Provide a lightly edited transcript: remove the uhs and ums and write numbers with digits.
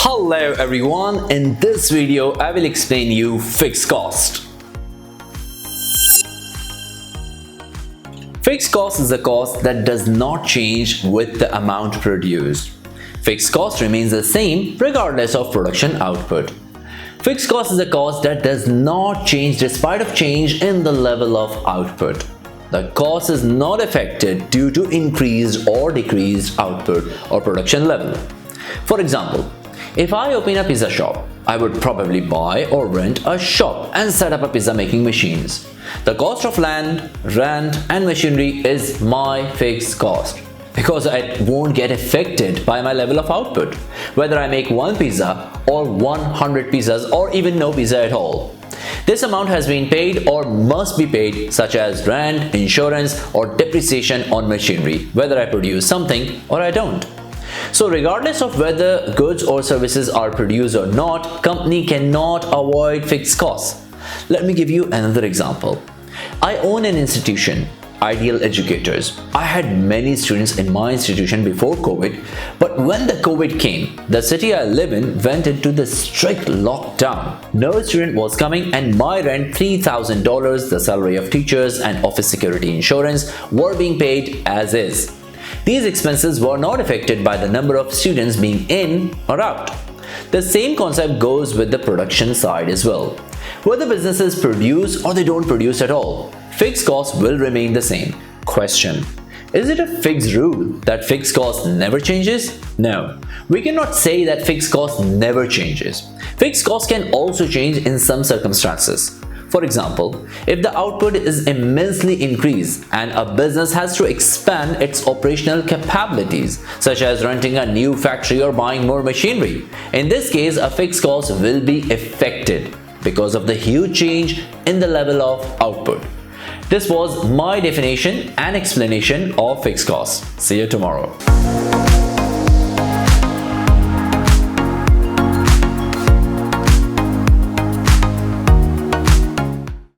Hello everyone, in this video I will explain you fixed cost. Fixed cost is a cost that does not change with the amount produced. Fixed cost remains the same regardless of production output. Fixed cost is a cost that does not change despite of change in the level of output. The cost is not affected due to increased or decreased output or production level. For example, if I open a pizza shop, I would probably buy or rent a shop and set up a pizza making machines. The cost of land, rent and machinery is my fixed cost because I won't get affected by my level of output, whether I make one pizza or 100 pizzas or even no pizza at all. This amount has been paid or must be paid, such as rent, insurance or depreciation on machinery, whether I produce something or I don't. So regardless of whether goods or services are produced or not, company cannot avoid fixed costs. Let me give you another example. I own an institution, Ideal.Educators. I had many students in my institution before COVID, but when the COVID came, the city I live in went into the strict lockdown. No student was coming and my rent $3,000, the salary of teachers and office security insurance were being paid as is. These expenses were not affected by the number of students being in or out. The same concept goes with the production side as well. Whether businesses produce or they don't produce at all, fixed costs will remain the same. Question: is it a fixed rule that fixed cost never changes? No, we cannot say that fixed cost never changes. Fixed cost can also change in some circumstances. For example, if the output is immensely increased and a business has to expand its operational capabilities, such as renting a new factory or buying more machinery, in this case a fixed cost will be affected because of the huge change in the level of output. This was my definition and explanation of fixed cost. See you tomorrow.